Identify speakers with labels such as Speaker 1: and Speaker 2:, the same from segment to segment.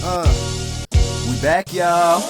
Speaker 1: We back, y'all.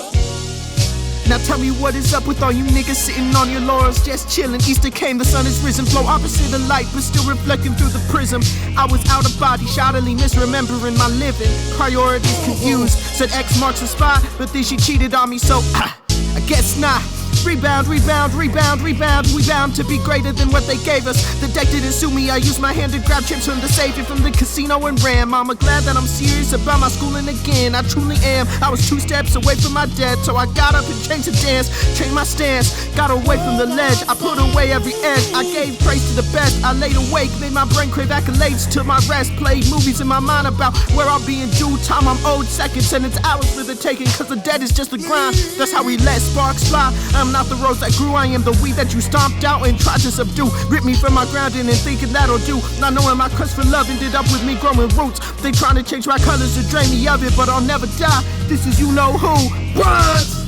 Speaker 2: Now tell me what is up with all you niggas sitting on your laurels, just chilling. Easter came, the sun is risen, flow opposite the light, but still reflecting through the prism. I was out of body, shoddily misremembering my living. Priorities confused, said X marks the spot, but then she cheated on me, so I guess not. Rebound, rebound, rebound, rebound. We bound to be greater than what they gave us. The deck didn't sue me, I used my hand to grab chips from the savior from the casino and ran. Mama glad that I'm serious about my schooling again. I truly am. I was 2 steps away from my dad, so I got up and changed the dance, changed my stance, got away from the ledge. I put away every edge, I gave praise to the best. I laid awake, made my brain crave accolades to my rest. Played movies in my mind about where I'll be in due time. I'm owed seconds and it's hours for the taking, cause the dead is just the grind. That's how we let sparks fly. I'm not the rose that grew, I am the weed that you stomped out and tried to subdue. Rip me from my grounding and thinking that'll do. Not knowing my quest for love ended up with me growing roots. They trying to change my colors to drain me of it, but I'll never die. This is you know who. Bronze!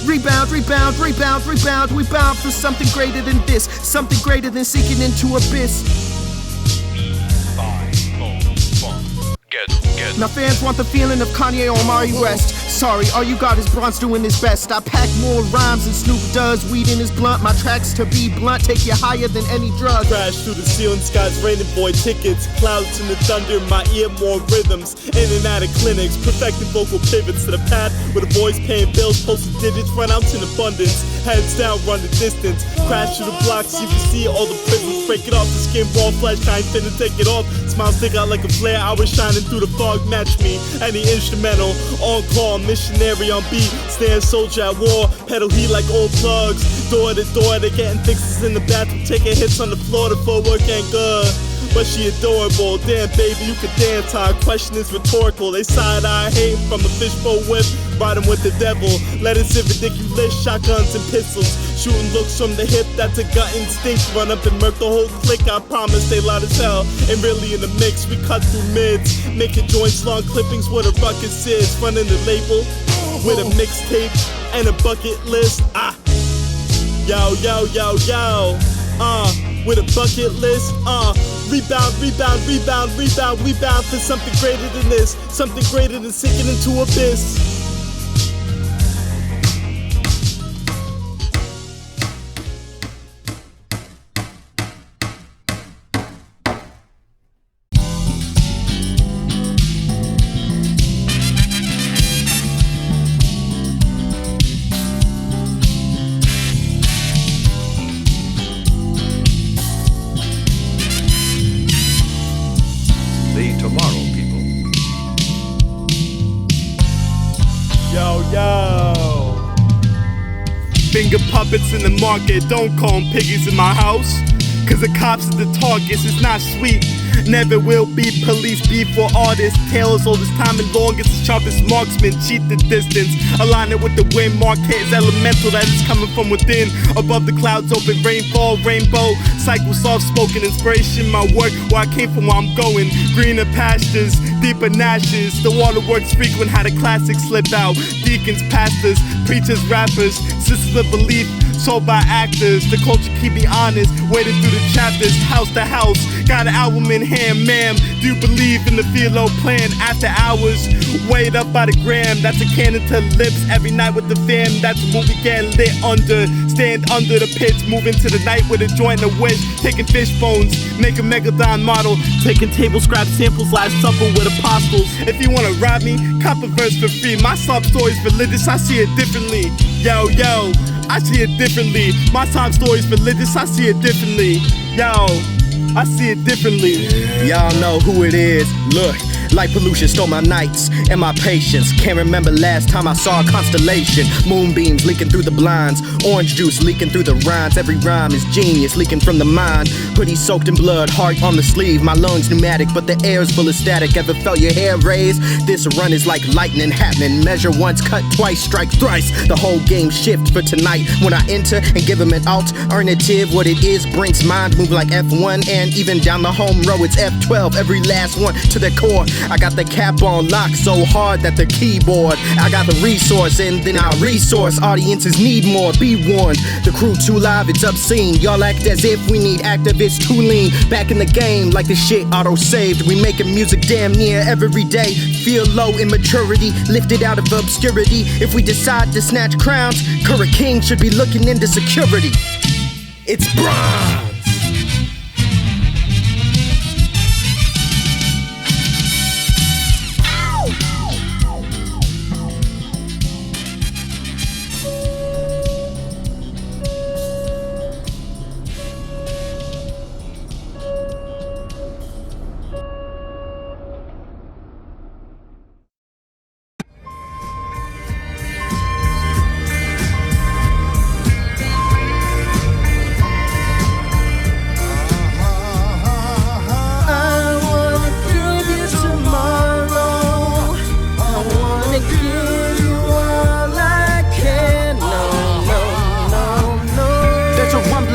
Speaker 2: Rebound, rebound, rebound, rebound. We bound for something greater than this, something greater than sinking into abyss. Now fans want the feeling of Kanye or Omari West. Sorry, all you got is Bronze doing his best. I pack more rhymes than Snoop does. Weed in his blunt, my tracks to be blunt take you higher than any drug.
Speaker 3: Crash through the ceiling, skies raining boy tickets. Clouds in the thunder, my ear more rhythms. In and out of clinics, perfecting vocal pivots to the path where the boys paying bills, posted digits, run out in abundance. Hands down, run the distance. Crash through the blocks, you can see all the prisms. Break it off, the skin raw flesh, I ain't finna take it off. Smile stick out like a flare, I was shining through the fog. Match me, any instrumental, on call, missionary on beat, stand soldier at war, pedal heat like old plugs, door to door, they getting fixes in the bathroom, taking hits on the floor, the footwork ain't good, but she adorable, damn baby, you can dance, our question is rhetorical, they side-eye hating from a fishbowl whip, riding with the devil, let it sit ridiculous, shotguns and pistols, shooting looks from the hip, that's a gut instinct, run up and murk the whole clique, I promise they loud as hell, and really in the mix, we cut through mids, making joints, long clippings where the ruckus is, running the label, with a mixtape, and a bucket list, yo, yo, yo, yo, with a bucket list, rebound, rebound, rebound, rebound, we bound for something greater than this, something greater than sinking into abyss.
Speaker 1: Tomorrow, people.
Speaker 3: Yo, yo. Finger puppets in the market, don't call them piggies in my house. Cause the cops are the targets, it's not sweet. Never will be police beef for artists. Tails oldest time and longest, the sharpest marksman. Cheat the distance, align it with the wind. Marquet's elemental that is coming from within. Above the clouds, open rainfall, rainbow. Cycle soft-spoken inspiration. My work, where I came from, where I'm going. Greener pastures, deeper gnashes. The waterworks frequent, how the classics slip out. Deacons, pastors, preachers, rappers. Sisters of belief, sold by actors. The culture keep me honest, wading through the chapters, house to house. Got an album in hand, ma'am. Do you believe in the philo plan? After hours, weighed up by the gram. That's a cannon to the lips. Every night with the fam, that's what we get lit under. Stand under the pitch, move into the night with a joint and a wish. Taking fish bones, make a megalodon model. Taking table scrap samples, last supper with apostles. If you wanna rob me, cop a verse for free. My sob story's religious, I see it differently. Yo, yo, I see it differently. My sob story's religious, I see it differently. Yo, I see it differently.
Speaker 4: Y'all know who it is. Look, light pollution stole my nights and my patience. Can't remember last time I saw a constellation. Moonbeams leaking through the blinds, orange juice leaking through the rhymes. Every rhyme is genius leaking from the mind. Hoodie soaked in blood, heart on the sleeve. My lungs pneumatic, but the air's full of static. Ever felt your hair raise? This run is like lightning happening. Measure once, cut twice, strike thrice. The whole game shift for tonight. When I enter and give him an alternative, what it is brings mind move like F1. And even down the home row, it's F12. Every last one to the core. I got the cap on lock so hard that the keyboard. I got the resource and then I resource. Audiences need more, be warned. The crew too live, it's obscene. Y'all act as if we need activists too lean. Back in the game like the shit auto-saved. We making music damn near every day. Feel low in maturity, lifted out of obscurity. If we decide to snatch crowns, current king should be looking into security. It's Bronze.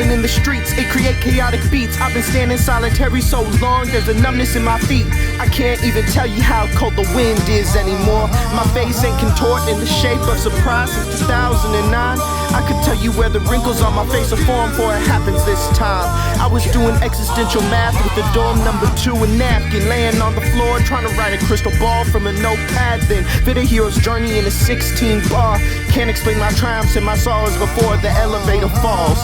Speaker 2: In the streets, it create chaotic beats. I've been standing solitary so long, there's a numbness in my feet. I can't even tell you how cold the wind is anymore. My face ain't contorted in the shape of surprise since 2009. I could tell you where the wrinkles on my face are formed for it happens this time. I was doing existential math with the dorm number 2 and napkin, laying on the floor trying to write a crystal ball from a notepad. Then fit a hero's journey in a 16 bar. Can't explain my triumphs and my sorrows before the elevator falls.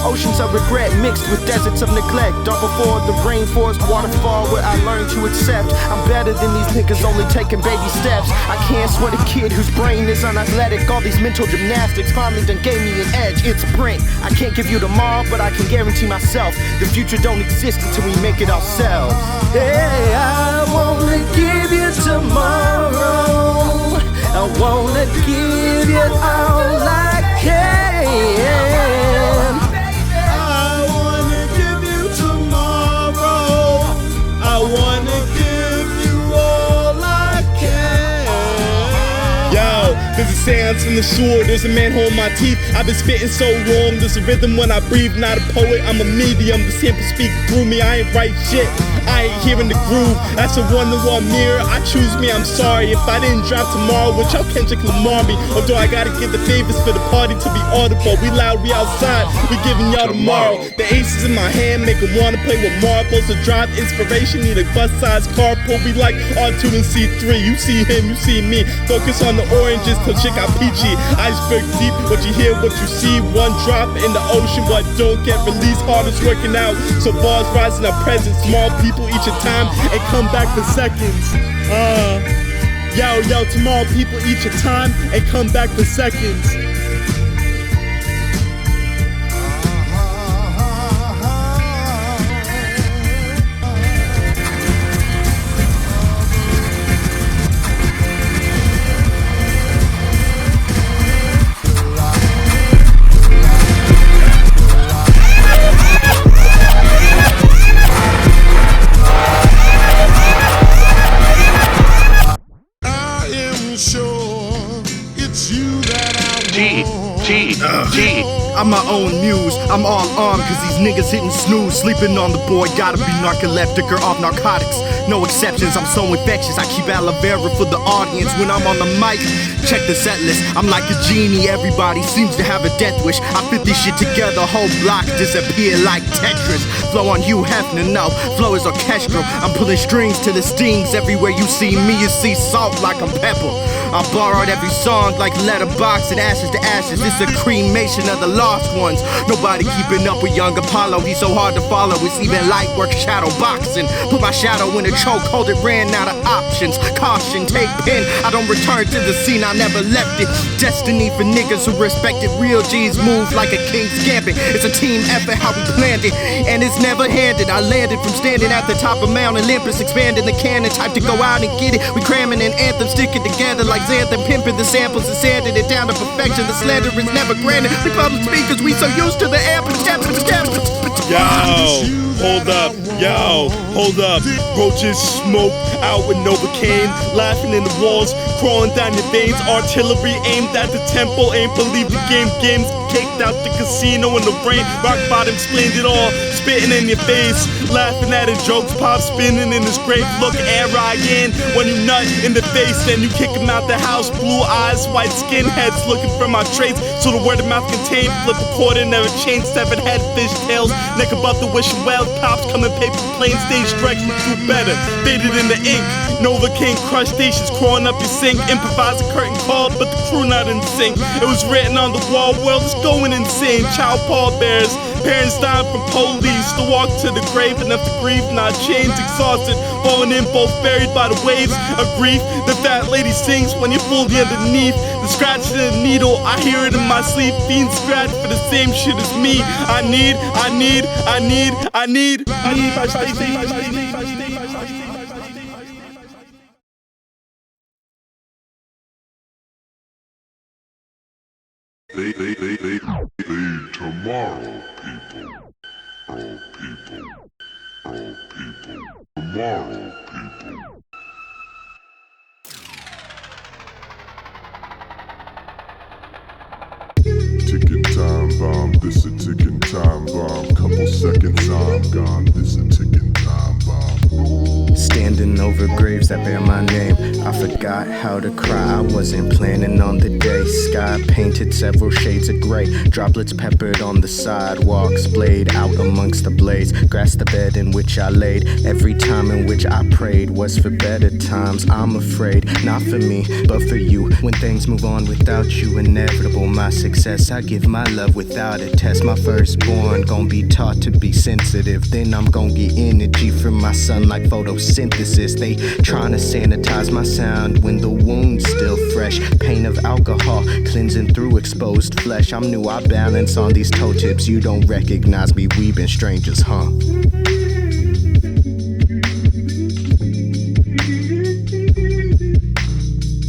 Speaker 2: Oceans of regret mixed with deserts of neglect. All before the rainforest waterfall where I learned to accept I'm better than these niggas only taking baby steps. I can't sweat a kid whose brain is unathletic. All these mental gymnastics finally done gave me an edge. It's Brent. I can't give you tomorrow, but I can guarantee myself the future don't exist until we make it ourselves.
Speaker 5: Hey, I wanna give you tomorrow. I wanna give you all I can.
Speaker 3: I wanna give you all I can. Yo, there's a seance in the sewer, there's a manhole in my teeth. I've been spitting so long, there's a rhythm when I breathe. Not a poet, I'm a medium. The sample speak through me, I ain't write shit. I ain't hearing the groove. That's a one-to-one mirror. I choose me, I'm sorry. If I didn't drop tomorrow, would y'all Kendrick Lamar me? Or do I gotta get the favors for the party to be audible? We loud, we outside, we giving y'all tomorrow. The aces in my hand make them wanna play with marbles. To drive inspiration, need a bus-sized carpool. We like R2 and C3. You see him, you see me. Focus on the oranges till shit got peachy. Iceberg deep, what you hear, what you see. One drop in the ocean, but don't get released. Hardest working out, so bars rising our presence. Small people each a time and come back for seconds. Yo, tomorrow people each a time and come back for seconds.
Speaker 4: I'm my own muse, I'm all armed cause these niggas hitting snooze. Sleeping on the board, gotta be narcoleptic or off narcotics. No exceptions, I'm so infectious, I keep aloe vera for the audience when I'm on the mic. Check the set list, I'm like a genie, everybody seems to have a death wish. I fit this shit together, whole block disappear like Tetris. Flow on Hugh Hefner, no, flow is orchestral. I'm pulling strings till it stings. Everywhere you see me, you see salt like I'm pepper. I borrowed every song like letterbox and ashes to ashes. It's a cremation of the lost ones. Nobody keeping up with young Apollo, he's so hard to follow. It's even light work shadow boxing. Put my shadow in a chokehold, it ran out of options. Caution, take pen, I don't return to the scene, I never left it. Destiny for niggas who respect it. Real G's move like a king's gambit. It's a team effort how we planned it, and it's never handed. I landed from standing at the top of Mount Olympus, expanding the cannon, type to go out and get it. We cramming an anthem, sticking together like Xanthan, pimping the samples and sanding it down to perfection. The slander is never granted. We public speakers, we so used to the amp.
Speaker 3: Yo, hold up, yo, hold up. Roaches smoke out with Novocaine, laughing in the walls, crawling down your veins. Artillery aimed at the temple, ain't believe the game. Games caked out the casino in the brain. Rock bottom explained it all, spitting in your face, laughing at it. Jokes pop spinning in his grave. Look air again when you nut in the face, then you kick him out the house. Blue eyes, white skinheads looking for my traits. So the word of mouth contained, flip a quarter, never change. Severed head, fish tails, neck above the wishing well. Cops coming, paper planes, stage directions do better. Faded in the ink, Novocaine crush stations crawling up your sink. Improvise a curtain call, but the crew not in sync. It was written on the wall, world is going insane. Child pallbearers, parents dying from police. To walk to the grave, enough to grieve, not chains, exhausted, falling in, both buried by the waves of grief. The fat lady sings when you're fully underneath. The scratch of the needle, I hear it in my sleep. Fiends scratch for the same shit as me. I need.
Speaker 6: They tomorrow, people. Oh, people. Oh, people. Tomorrow, people. Ticking time bomb, this a ticking time bomb. Couple seconds, I'm gone. This a ticking time bomb.
Speaker 4: Standing over graves that bear my name, I forgot how to cry. I wasn't planning on the day. Sky painted several shades of gray. Droplets peppered on the sidewalks, blade out amongst the blades. Grass the bed in which I laid. Every time in which I prayed was for better times. I'm afraid, not for me, but for you. When things move on without you, inevitable my success. I give my love without a test. My firstborn gon' be taught to be sensitive. Then I'm gon' get energy from my son like photosynthesis. They tryna sanitize my sound when the wound's still fresh. Pain of alcohol cleansing through exposed flesh. I'm new, I balance on these toe tips. You don't recognize me, we been strangers, huh?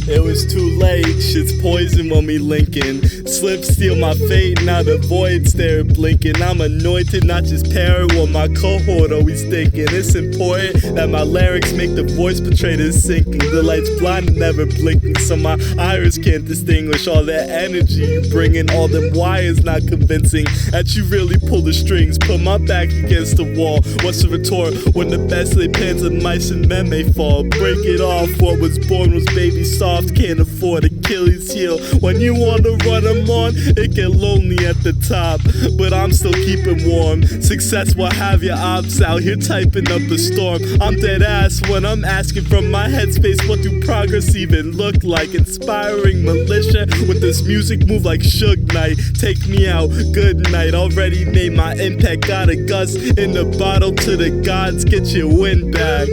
Speaker 3: It was too late, shit's poison when we linking. Slip, steal my fate, now the void's there blinking. I'm anointed, not just parent, what my cohort always thinking. It's important that my lyrics make the voice portray this sinking. The light's blind and never blinking, so my iris can't distinguish all that energy you bringing. All them wires not convincing that you really pull the strings. Put my back against the wall, what's the retort when the best laid plans of mice and men may fall? Break it off, what was born was baby soft. Can't afford Achilles heel. When you wanna run them on, it get lonely at the top, but I'm still keeping warm. Success will have your ops out here typing up a storm. I'm dead ass when I'm asking from my headspace, what do progress even look like? Inspiring militia with this music move like Suge Knight. Take me out, good night. Already made my impact, got a Gus in the bottle to the gods. Get your wind back.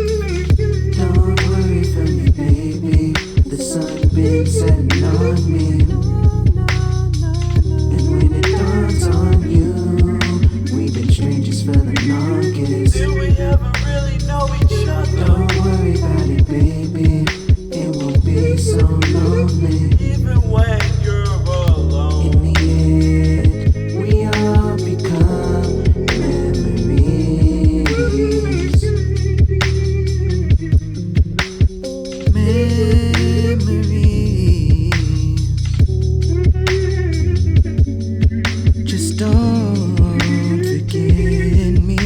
Speaker 5: Don't worry for me, baby. The sun been setting on me. And when it dawns on you, we've been strangers for the longest.
Speaker 7: Did we ever really know each other?
Speaker 5: Don't worry about it, baby. It won't be so lonely.
Speaker 7: Even when you're alone.
Speaker 5: In the end, we all become memories. Just don't forget me.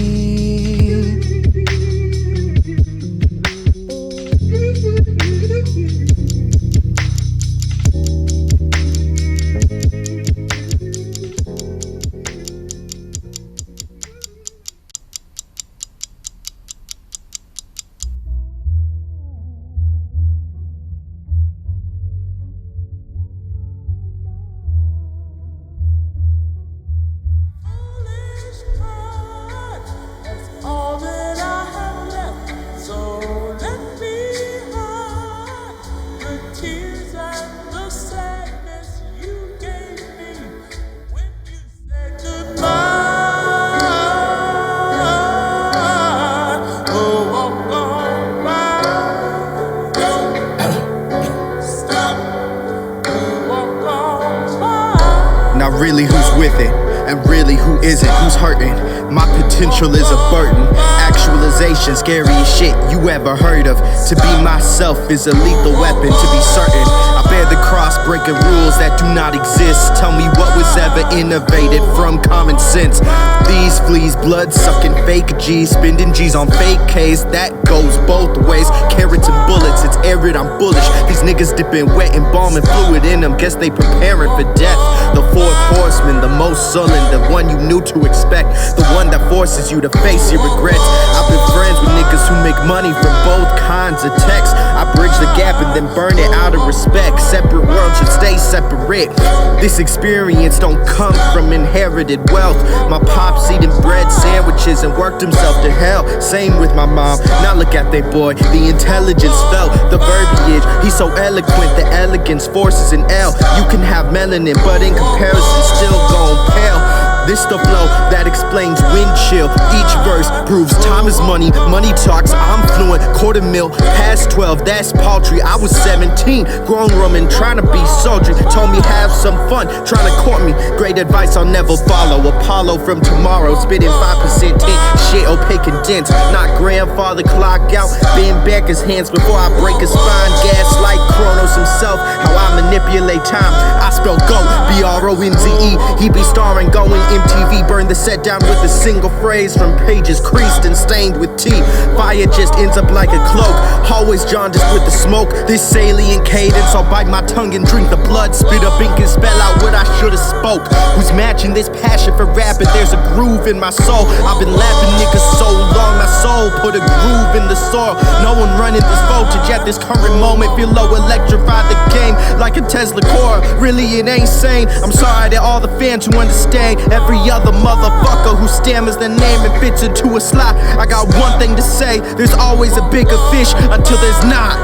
Speaker 7: That's all that I have left. So let me hide the tears and the sadness you gave me when you said goodbye. Oh, walk on by. Don't stop. Oh, walk on by.
Speaker 4: Now really, who's with it? And really, who isn't? Who's hurting? My potential is a burden. Actualization, scariest shit you ever heard of. To be myself is a lethal weapon, to be certain. I bear the cross, breaking rules that do not exist. Tell me what was ever innovated from common sense. These fleas, blood sucking fake G's, spending G's on fake K's. That goes both ways. Carrots and bullets, it's arid, I'm bullish. These niggas dipping wet and balming fluid in them. Guess they preparing for death. The fourth horseman, the most sullen, the one you knew to expect, the one that forces you to face your regrets. I've been friends with niggas who make money from both kinds of texts. I bridge the gap and then burn it out of respect. Separate worlds should stay separate. This experience don't come from inherited wealth. My pops eating bread sandwiches and worked himself to hell. Same with my mom. Now look at they boy, the intelligence felt, the verbiage. He's so eloquent, the elegance forces an L. You can have melanin, but in comparison still gon' pale. This the flow that explains wind chill. Each verse proves time is money, money talks, I'm fluent. Quarter mil, past 12, that's paltry. I was 17, grown woman trying to be sultry. Told me have some fun, trying to court me. Great advice I'll never follow. Apollo from tomorrow, spitting 5% tint. Shit opaque and dense, not grandfather clock out. Bend back his hands before I break his spine. Gaslight Kronos himself, how I manipulate time. I spell go, B-R-O-N-Z-E. He be starring, going MTV, burn the set down with a single phrase from pages creased and stained with tea. Fire just ends up like a cloak, always jaundiced with the smoke. This alien cadence, I'll bite my tongue and drink the blood. Spit up ink and spell out what I should've spoke. Who's matching this passion for rapping? There's a groove in my soul. I've been laughing niggas so long, my soul put a groove in the soil. No one running this voltage at this current moment. Feel low, electrify the game like a Tesla core. Really it ain't sane. I'm sorry to all the fans who understand. Every other motherfucker who stammers their name and fits into a slot. I got one thing to say, there's always a bigger fish until there's not.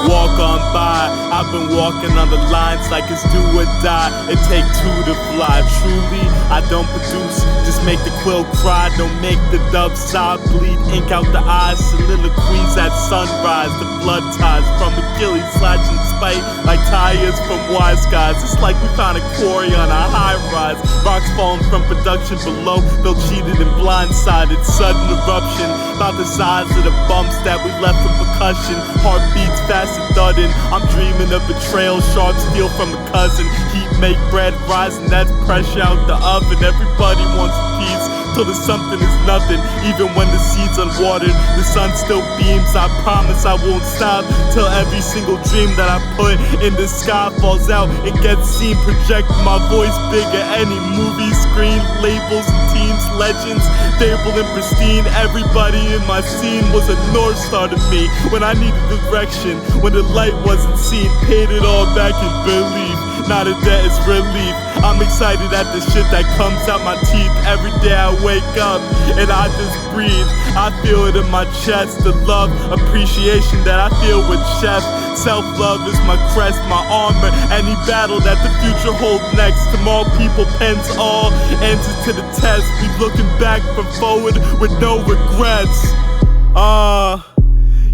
Speaker 3: Walk on by, I've been walking on the lines like it's do or die. It take two to fly. Truly, I don't produce, just make the quill cry. Don't make the dove sigh, bleed ink out the eyes. Soliloquies at sunrise, the blood ties from Achilles slashing spite like tires from wise guys. It's like we found a quarry on a high rise. Rocks falling from production below, felt cheated and blindsided. Sudden eruption, about the size of the bumps that we left from percussion. Heartbeats fast and thudding. I'm dreaming of betrayal, sharp steel from a cousin. Heat make bread rise and that's pressure out the oven. Everybody wants a piece till the something is nothing. Even when the seed's unwatered, the sun still beams. I promise I won't stop till every single dream that I put in the sky falls out and gets seen. Project my voice bigger. Any movie, screen, labels and teams, legends, stable and pristine. Everybody in my scene was a North Star to me when I needed direction, when the light wasn't seen. Paid it all back in belief. Now the debt is relief. I'm excited at the shit that comes out my teeth. Every day I wake up and I just breathe. I feel it in my chest, the love, appreciation that I feel with Chef. Self-love is my crest, my armor. Any battle that the future holds next. Tomorrow people pens all answers to the test. We looking back from forward with no regrets.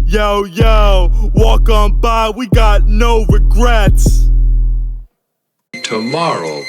Speaker 3: Yo, walk on by, we got no regrets.
Speaker 8: Tomorrow